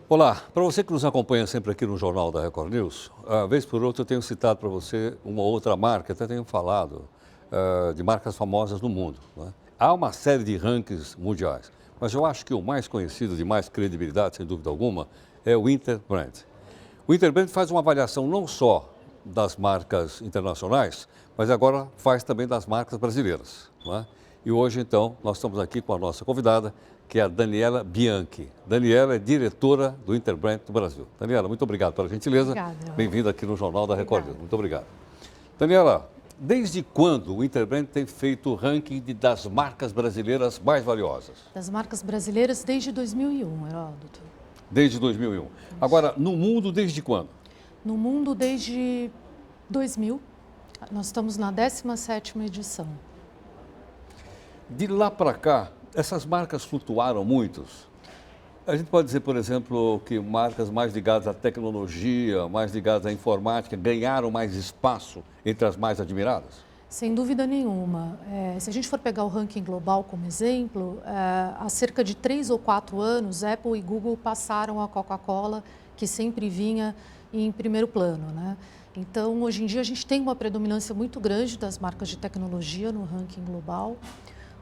Olá, para você que nos acompanha sempre aqui no Jornal da Record News, vez por outra eu tenho citado para você uma outra marca, até tenho falado de marcas famosas no mundo, né? Há uma série de rankings mundiais, mas eu acho que o mais conhecido, de mais credibilidade, sem dúvida alguma, é o Interbrand. O Interbrand faz uma avaliação não só das marcas internacionais, mas agora faz também das marcas brasileiras, né? E hoje, então, nós estamos aqui com a nossa convidada, que é a Daniela Bianchi. Daniela é diretora do Interbrand do Brasil. Daniela, muito obrigado pela gentileza. Obrigada. Bem-vinda aqui no Jornal da Record News. Muito obrigado. Daniela, desde quando o Interbrand tem feito o ranking das marcas brasileiras mais valiosas? Das marcas brasileiras desde 2001, Heródoto. Desde 2001. Agora, no mundo, desde quando? No mundo, desde 2000. Nós estamos na 17ª edição. De lá para cá, essas marcas flutuaram muito. A gente pode dizer, por exemplo, que marcas mais ligadas à tecnologia, mais ligadas à informática, ganharam mais espaço entre as mais admiradas? Sem dúvida nenhuma. Se a gente for pegar o ranking global como exemplo, há cerca de 3 ou 4 anos, Apple e Google passaram a Coca-Cola, que sempre vinha em primeiro plano, né? Então, hoje em dia, a gente tem uma predominância muito grande das marcas de tecnologia no ranking global,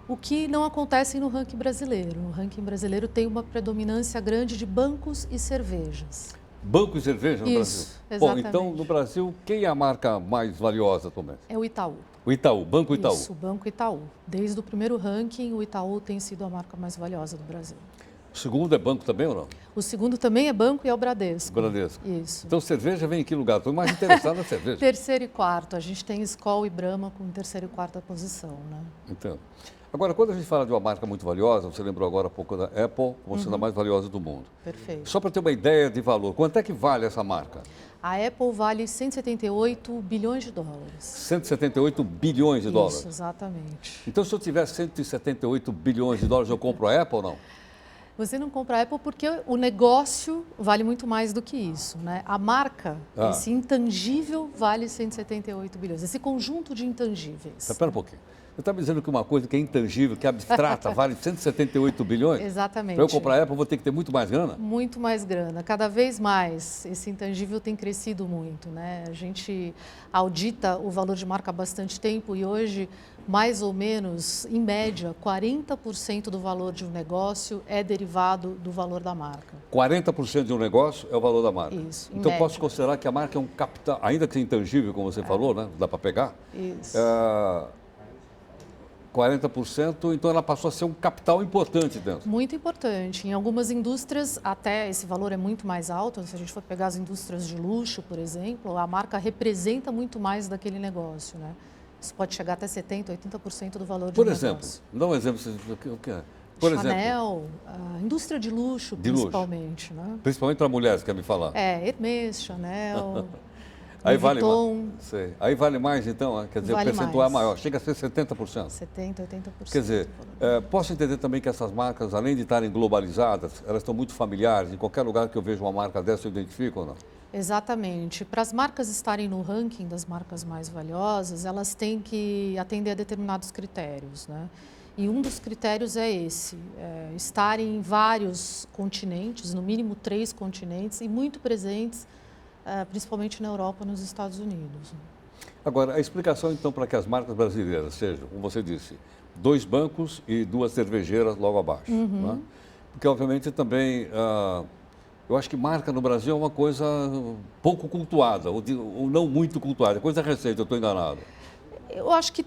o que não acontece no ranking brasileiro. No ranking brasileiro tem uma predominância grande de bancos e cervejas. Banco e cerveja no Brasil? Exatamente. Bom, então, no Brasil, quem é a marca mais valiosa atualmente? É o Itaú. O Itaú, Banco Itaú. Isso, o Banco Itaú. Desde o primeiro ranking, o Itaú tem sido a marca mais valiosa do Brasil. O segundo é banco também ou não? O segundo também é banco e é o Bradesco. Bradesco. Isso. Então, cerveja vem em que lugar? Estou mais interessado na cerveja. Terceiro e quarto. A gente tem Skol e Brahma com terceira e quarta posição, né? Entendo. Agora, quando a gente fala de uma marca muito valiosa, você lembrou agora há pouco da Apple, como sendo a mais valiosa do mundo. Perfeito. Só para ter uma ideia de valor, quanto é que vale essa marca? A Apple vale 178 bilhões de dólares. 178 bilhões de dólares. Isso, exatamente. Então, se eu tiver 178 bilhões de dólares, eu compro a Apple ou não? Você não compra a Apple porque o negócio vale muito mais do que isso, né? A marca, esse intangível, vale 178 bilhões. Esse conjunto de intangíveis. Espera um pouquinho. Você está me dizendo que uma coisa que é intangível, que é abstrata, vale 178 bilhões? Exatamente. Para eu comprar a Apple, eu vou ter que ter muito mais grana? Muito mais grana. Cada vez mais, esse intangível tem crescido muito, né? A gente audita o valor de marca há bastante tempo e hoje, mais ou menos, em média, 40% do valor de um negócio é derivado do valor da marca. 40% de um negócio é o valor da marca? Isso, em Então, média. posso considerar que a marca é um capital, ainda que intangível, como você falou, né? Dá para pegar? Isso. 40%, então ela passou a ser um capital importante dentro. Muito importante. Em algumas indústrias, até esse valor é muito mais alto. Se a gente for pegar as indústrias de luxo, por exemplo, a marca representa muito mais daquele negócio, né? Isso pode chegar até 70%, 80% do valor de um negócio. Por exemplo, dá um exemplo o que é. Por Chanel, a indústria de luxo, principalmente, né? Principalmente para mulheres, quer me falar? Hermès, Chanel, Aí Louis vale Vuitton. mais. Sei. Aí vale mais, então, quer dizer, Vale o percentual mais. é maior, chega a ser 70%. 70%, 80%. Quer dizer, posso entender também que essas marcas, além de estarem globalizadas, elas estão muito familiares. Em qualquer lugar que eu veja uma marca dessa, eu identifico ou não? Exatamente. Para as marcas estarem no ranking das marcas mais valiosas, elas têm que atender a determinados critérios, né? E um dos critérios é esse, estarem em vários continentes, no mínimo 3 continentes, e muito presentes, principalmente na Europa e nos Estados Unidos. Agora, a explicação, então, para que as marcas brasileiras sejam, como você disse, 2 bancos e 2 cervejeiras logo abaixo, né? Porque, obviamente, também... eu acho que marca no Brasil é uma coisa pouco cultuada, ou não muito cultuada, coisa recente, eu estou enganado. Eu acho que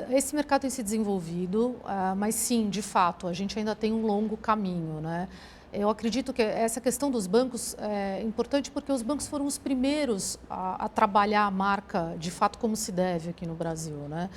esse mercado tem se desenvolvido, mas sim, de fato, a gente ainda tem um longo caminho, né? Eu acredito que essa questão dos bancos é importante porque os bancos foram os primeiros a trabalhar a marca de fato como se deve aqui no Brasil, né?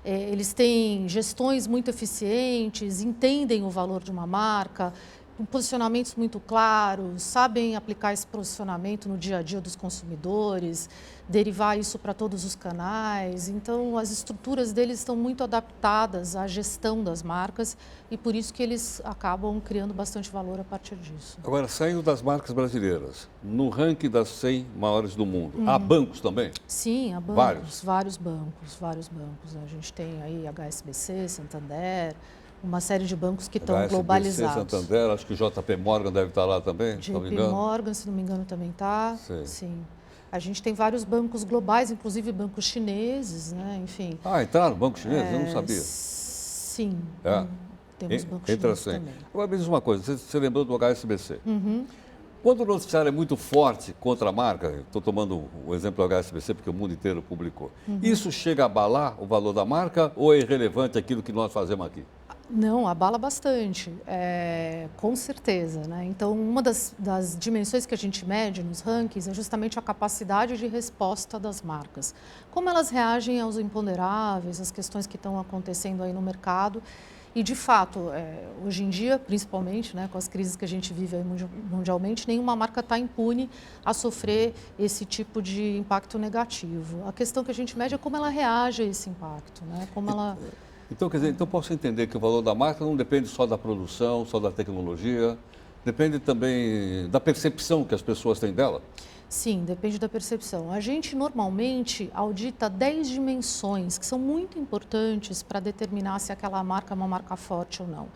Eles têm gestões muito eficientes, entendem o valor de uma marca, com posicionamentos muito claros, sabem aplicar esse posicionamento no dia a dia dos consumidores, derivar isso para todos os canais. Então, as estruturas deles estão muito adaptadas à gestão das marcas e por isso que eles acabam criando bastante valor a partir disso. Agora, saindo das marcas brasileiras, no ranking das 100 maiores do mundo, há bancos também? Sim, há bancos, vários bancos. A gente tem aí HSBC, Santander, uma série de bancos que estão HSBC, globalizados. Santander, acho que o JP Morgan deve estar lá também, se não me JP engano. Morgan, se não me engano, também está. Sim. A gente tem vários bancos globais, inclusive bancos chineses, né? Enfim. Ah, entraram bancos chineses? Eu não sabia. Sim. É. Temos bancos Entra chineses assim. também. Agora me diz uma coisa, você lembrou do HSBC. Quando o noticiário é muito forte contra a marca, estou tomando o exemplo do HSBC porque o mundo inteiro publicou, isso chega a abalar o valor da marca ou é irrelevante aquilo que nós fazemos aqui? Não, abala bastante, com certeza, né? Então, uma das dimensões que a gente mede nos rankings é justamente a capacidade de resposta das marcas. Como elas reagem aos imponderáveis, às questões que estão acontecendo aí no mercado. E, de fato, hoje em dia, principalmente, né, com as crises que a gente vive aí mundialmente, nenhuma marca está impune a sofrer esse tipo de impacto negativo. A questão que a gente mede é como ela reage a esse impacto, né? Como ela... Então, quer dizer, então posso entender que o valor da marca não depende só da produção, só da tecnologia, depende também da percepção que as pessoas têm dela? Sim, depende da percepção. A gente normalmente audita 10 dimensões que são muito importantes para determinar se aquela marca é uma marca forte ou não.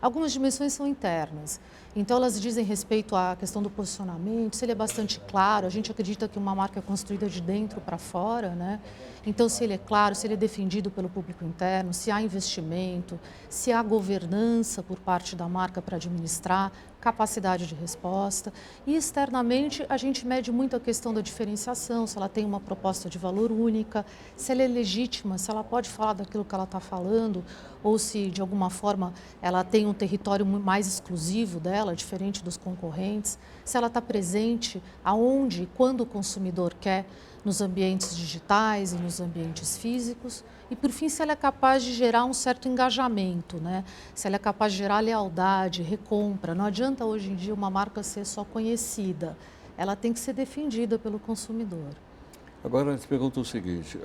Algumas dimensões são internas, então elas dizem respeito à questão do posicionamento, se ele é bastante claro, a gente acredita que uma marca é construída de dentro para fora, né? Então, se ele é claro, se ele é defendido pelo público interno, se há investimento, se há governança por parte da marca para administrar, capacidade de resposta. E externamente, a gente mede muito a questão da diferenciação, se ela tem uma proposta de valor única, se ela é legítima, se ela pode falar daquilo que ela está falando, ou se, de alguma forma, ela tem um território mais exclusivo dela, diferente dos concorrentes, se ela está presente aonde e quando o consumidor quer, nos ambientes digitais e nos ambientes físicos. E, por fim, se ela é capaz de gerar um certo engajamento, né? Se ela é capaz de gerar lealdade, recompra. Não adianta hoje em dia uma marca ser só conhecida, ela tem que ser defendida pelo consumidor. Agora, eu te pergunto o seguinte,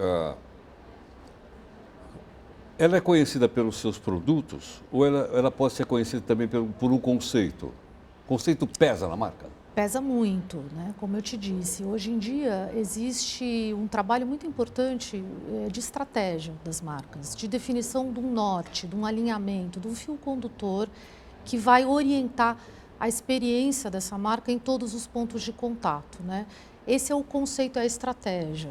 ela é conhecida pelos seus produtos ou ela pode ser conhecida também por um conceito? O conceito pesa na marca? Pesa muito, né? Como eu te disse, hoje em dia existe um trabalho muito importante de estratégia das marcas, de definição de um norte, de um alinhamento, de um fio condutor que vai orientar a experiência dessa marca em todos os pontos de contato, né? Esse é o conceito, é a estratégia.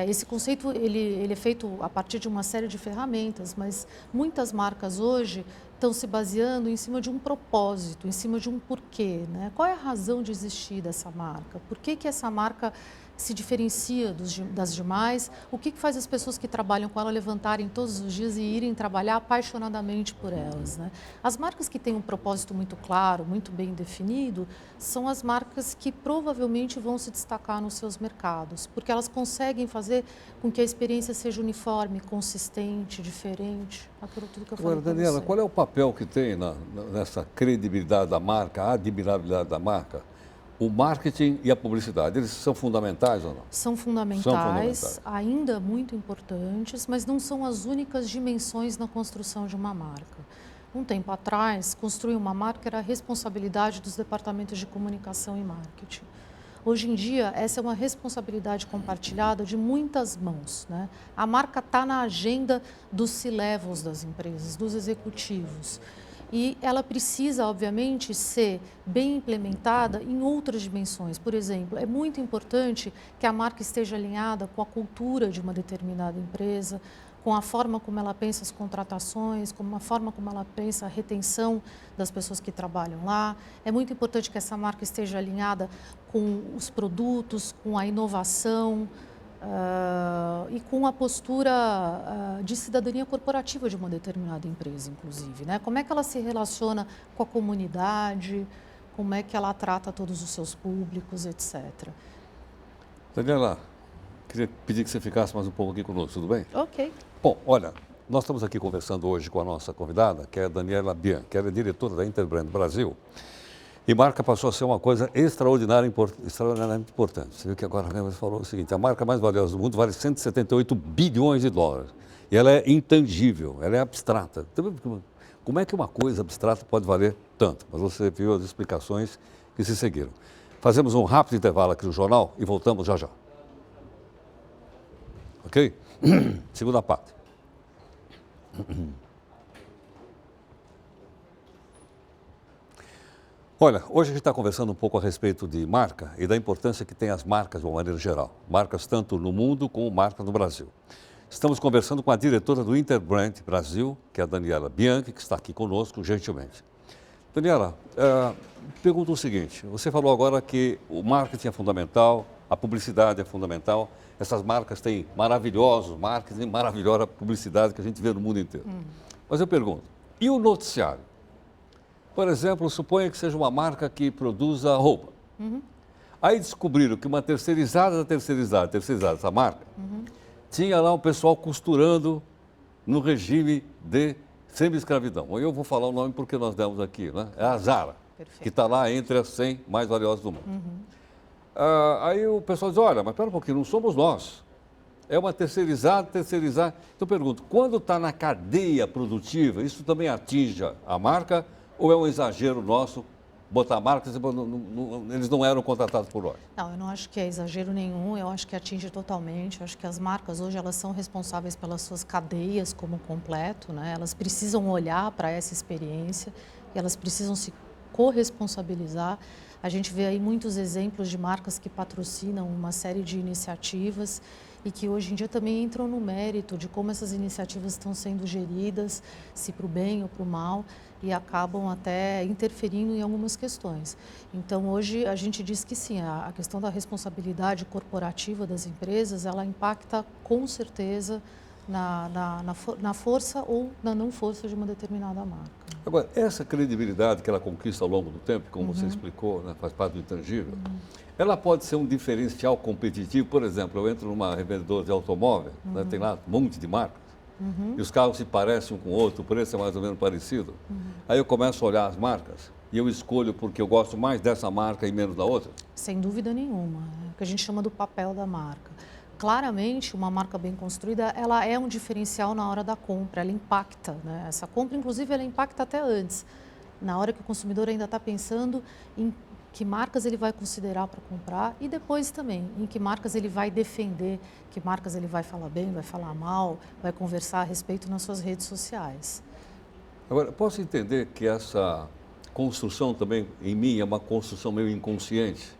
Esse conceito ele é feito a partir de uma série de ferramentas, mas muitas marcas hoje estão se baseando em cima de um propósito, em cima de um porquê, né? Qual é a razão de existir dessa marca? Por que que essa marca se diferencia das demais? O que faz as pessoas que trabalham com ela levantarem todos os dias e irem trabalhar apaixonadamente por elas, né? As marcas que têm um propósito muito claro, muito bem definido, são as marcas que provavelmente vão se destacar nos seus mercados, porque elas conseguem fazer com que a experiência seja uniforme, consistente, diferente. Aquilo tudo que eu falei. Agora, Daniela, qual é o papel que tem nessa credibilidade da marca, a admirabilidade da marca? O marketing e a publicidade, eles são fundamentais ou não? São fundamentais, ainda muito importantes, mas não são as únicas dimensões na construção de uma marca. Um tempo atrás, construir uma marca era a responsabilidade dos departamentos de comunicação e marketing. Hoje em dia, essa é uma responsabilidade compartilhada de muitas mãos, né? A marca está na agenda dos C-levels das empresas, dos executivos. E ela precisa, obviamente, ser bem implementada em outras dimensões. Por exemplo, é muito importante que a marca esteja alinhada com a cultura de uma determinada empresa, com a forma como ela pensa as contratações, com a forma como ela pensa a retenção das pessoas que trabalham lá. É muito importante que essa marca esteja alinhada com os produtos, com a inovação, e com a postura de cidadania corporativa de uma determinada empresa, inclusive, né? Como é que ela se relaciona com a comunidade, como é que ela trata todos os seus públicos, etc. Daniela, queria pedir que você ficasse mais um pouco aqui conosco, tudo bem? Ok. Bom, olha, nós estamos aqui conversando hoje com a nossa convidada, que é a Daniela Bian, que ela é diretora da Interbrand Brasil. E marca passou a ser uma coisa extraordinariamente importante. Você viu que agora você falou o seguinte, a marca mais valiosa do mundo vale 178 bilhões de dólares. E ela é intangível, ela é abstrata. Como é que uma coisa abstrata pode valer tanto? Mas você viu as explicações que se seguiram. Fazemos um rápido intervalo aqui no jornal e voltamos já já. Ok? Segunda parte. Olha, hoje a gente está conversando um pouco a respeito de marca e da importância que tem as marcas de uma maneira geral. Marcas tanto no mundo como marcas no Brasil. Estamos conversando com a diretora do Interbrand Brasil, que é a Daniela Bianchi, que está aqui conosco gentilmente. Daniela, pergunto o seguinte, você falou agora que o marketing é fundamental, a publicidade é fundamental, essas marcas têm maravilhosos marketing e maravilhosa publicidade que a gente vê no mundo inteiro. Mas eu pergunto, e o noticiário? Por exemplo, suponha que seja uma marca que produza roupa. Aí descobriram que uma terceirizada, essa marca, tinha lá um pessoal costurando no regime de semi-escravidão. Eu vou falar o nome porque nós demos aqui, né? É a Zara, Perfeito. que está lá entre as 100 mais valiosas do mundo. Aí o pessoal diz, olha, mas espera um pouquinho, não somos nós. É uma terceirizada. Então eu pergunto, quando está na cadeia produtiva, isso também atinge a marca ou é um exagero nosso botar marcas e eles não eram contratados por nós? Não, eu não acho que é exagero nenhum, eu acho que atinge totalmente. Eu acho que as marcas hoje elas são responsáveis pelas suas cadeias como completo, né? Elas precisam olhar para essa experiência e elas precisam se corresponsabilizar. A gente vê aí muitos exemplos de marcas que patrocinam uma série de iniciativas e que hoje em dia também entram no mérito de como essas iniciativas estão sendo geridas, se para o bem ou para o mal, e acabam até interferindo em algumas questões. Então, hoje a gente diz que sim, a questão da responsabilidade corporativa das empresas, ela impacta com certeza na força ou na não força de uma determinada marca. Agora, essa credibilidade que ela conquista ao longo do tempo, como você explicou, né, faz parte do intangível, ela pode ser um diferencial competitivo. Por exemplo, eu entro numa revendedora de automóvel, né, tem lá um monte de marcas, e os carros se parecem um com o outro, o preço é mais ou menos parecido. Aí eu começo a olhar as marcas e eu escolho porque eu gosto mais dessa marca e menos da outra? Sem dúvida nenhuma, é o que a gente chama do papel da marca. Claramente, uma marca bem construída, ela é um diferencial na hora da compra, ela impacta, né? Essa compra, inclusive, ela impacta até antes, na hora que o consumidor ainda está pensando em que marcas ele vai considerar para comprar e depois também em que marcas ele vai defender, que marcas ele vai falar bem, vai falar mal, vai conversar a respeito nas suas redes sociais. Agora, posso entender que essa construção também, em mim, é uma construção meio inconsciente?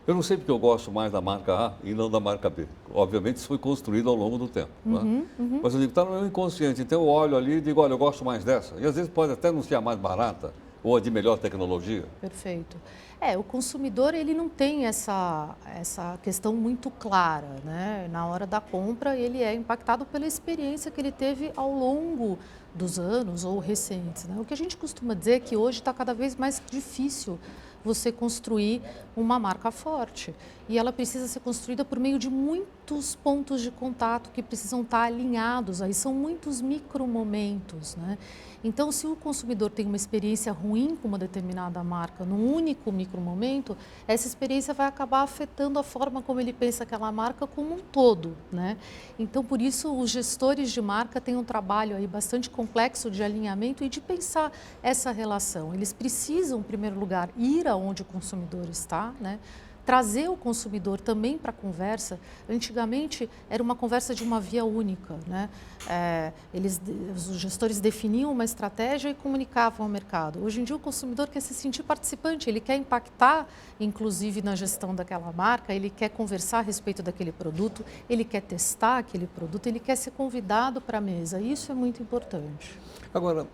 Eu não sei porque eu gosto mais da marca A e não da marca B. Obviamente, isso foi construído ao longo do tempo. Né? Mas eu digo, está no meu inconsciente. Então, eu olho ali e digo, olha, eu gosto mais dessa. E às vezes pode até não ser a mais barata ou a de melhor tecnologia. Perfeito. O consumidor ele não tem essa questão muito clara, né? Na hora da compra, ele é impactado pela experiência que ele teve ao longo dos anos ou recentes, né? O que a gente costuma dizer é que hoje está cada vez mais difícil você construir uma marca forte. E ela precisa ser construída por meio de muitos pontos de contato que precisam estar alinhados. Aí são muitos micromomentos, né? Então, se o consumidor tem uma experiência ruim com uma determinada marca num único micromomento, essa experiência vai acabar afetando a forma como ele pensa aquela marca como um todo, né? Então, por isso, os gestores de marca têm um trabalho aí bastante complexo de alinhamento e de pensar essa relação. Eles precisam, em primeiro lugar, ir aonde o consumidor está, né? Trazer o consumidor também para a conversa. Antigamente, era uma conversa de uma via única, né? Os gestores definiam uma estratégia e comunicavam ao mercado. Hoje em dia, o consumidor quer se sentir participante, ele quer impactar, inclusive, na gestão daquela marca, ele quer conversar a respeito daquele produto, ele quer testar aquele produto, ele quer ser convidado para a mesa. Isso é muito importante. Agora,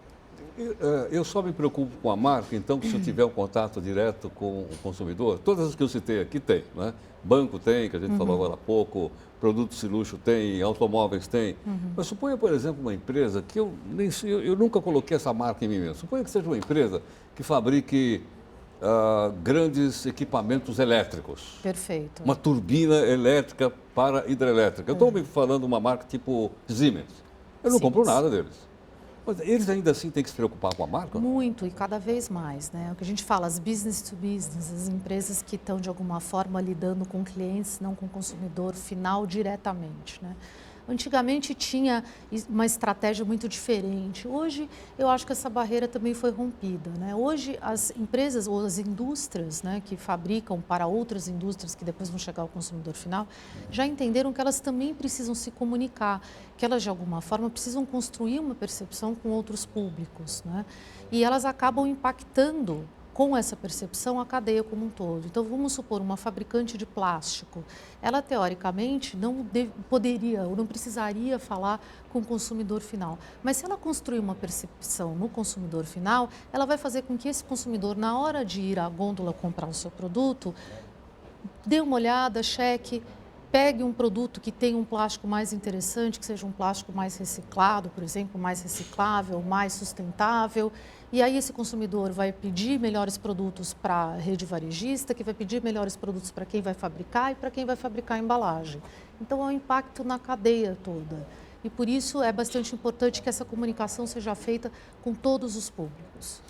eu só me preocupo com a marca, então, se eu tiver um contato direto com o consumidor. Todas as que eu citei aqui tem, né? Banco tem, que a gente falou agora há pouco, produtos de luxo tem, automóveis tem. Mas suponha, por exemplo, uma empresa que eu nunca coloquei essa marca em mim mesmo. Suponha que seja uma empresa que fabrique grandes equipamentos elétricos. Perfeito. Uma turbina elétrica para hidrelétrica. Eu estou me falando de uma marca tipo Siemens. Eu não compro nada deles. Mas eles ainda assim têm que se preocupar com a marca? Muito e cada vez mais, né? O que a gente fala, as business to business, as empresas que estão de alguma forma lidando com clientes, não com o consumidor final diretamente, né? Antigamente tinha uma estratégia muito diferente. Hoje, eu acho que essa barreira também foi rompida, né? Hoje, as empresas ou as indústrias, né, que fabricam para outras indústrias que depois vão chegar ao consumidor final, já entenderam que elas também precisam se comunicar, que elas, de alguma forma, precisam construir uma percepção com outros públicos, né? E elas acabam impactando com essa percepção a cadeia como um todo. Então, vamos supor, uma fabricante de plástico, ela teoricamente poderia ou não precisaria falar com o consumidor final. Mas se ela construir uma percepção no consumidor final, ela vai fazer com que esse consumidor, na hora de ir à gôndola comprar o seu produto, dê uma olhada, cheque, pegue um produto que tenha um plástico mais interessante, que seja um plástico mais reciclado, por exemplo, mais reciclável, mais sustentável. E aí esse consumidor vai pedir melhores produtos para a rede varejista, que vai pedir melhores produtos para quem vai fabricar e para quem vai fabricar a embalagem. Então, é um impacto na cadeia toda. E por isso é bastante importante que essa comunicação seja feita com todos os públicos.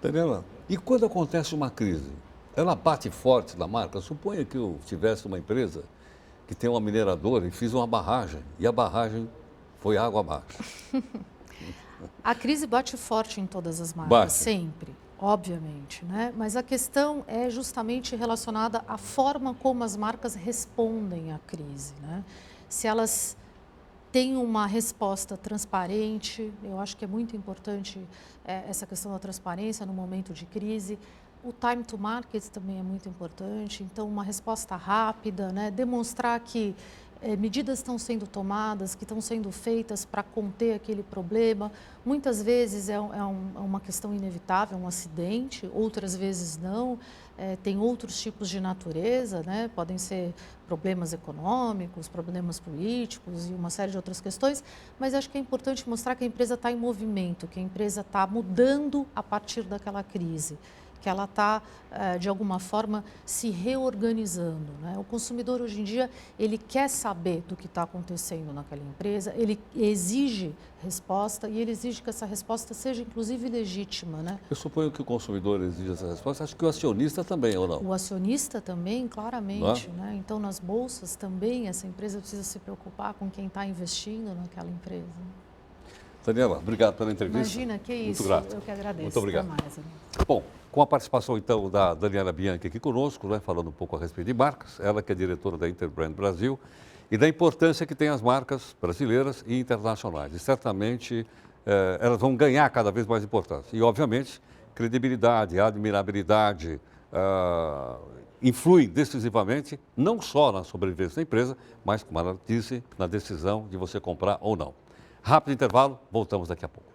Daniela, e quando acontece uma crise? Ela bate forte na marca? Suponha que eu tivesse uma empresa que tem uma mineradora e fiz uma barragem, e a barragem foi água abaixo. A crise bate forte em todas as marcas, Bate. sempre, obviamente, né? Mas a questão é justamente relacionada à forma como as marcas respondem à crise, né? Se elas têm uma resposta transparente, eu acho que é muito importante essa questão da transparência no momento de crise. O time to market também é muito importante, então uma resposta rápida, né? Demonstrar que medidas estão sendo tomadas, que estão sendo feitas para conter aquele problema. Muitas vezes é uma questão inevitável, um acidente, outras vezes não. Tem outros tipos de natureza, né? Podem ser problemas econômicos, problemas políticos e uma série de outras questões, mas acho que é importante mostrar que a empresa está em movimento, que a empresa está mudando a partir daquela crise, que ela está, de alguma forma, se reorganizando, né? O consumidor, hoje em dia, ele quer saber do que está acontecendo naquela empresa, ele exige resposta e ele exige que essa resposta seja, inclusive, legítima, né? Eu suponho que o consumidor exige essa resposta, acho que o acionista também, ou não? O acionista também, claramente, né? Então, nas bolsas também, essa empresa precisa se preocupar com quem está investindo naquela empresa. Daniela, obrigado pela entrevista. Imagina, que isso. Muito grato. Eu que agradeço. Muito obrigado. Até mais, amigo. Bom, com a participação, então, da Daniela Bianchi aqui conosco, né, falando um pouco a respeito de marcas, ela que é diretora da Interbrand Brasil, e da importância que tem as marcas brasileiras e internacionais. E certamente elas vão ganhar cada vez mais importância. E, obviamente, credibilidade, admirabilidade, influem decisivamente, não só na sobrevivência da empresa, mas, como ela disse, na decisão de você comprar ou não. Rápido intervalo, voltamos daqui a pouco.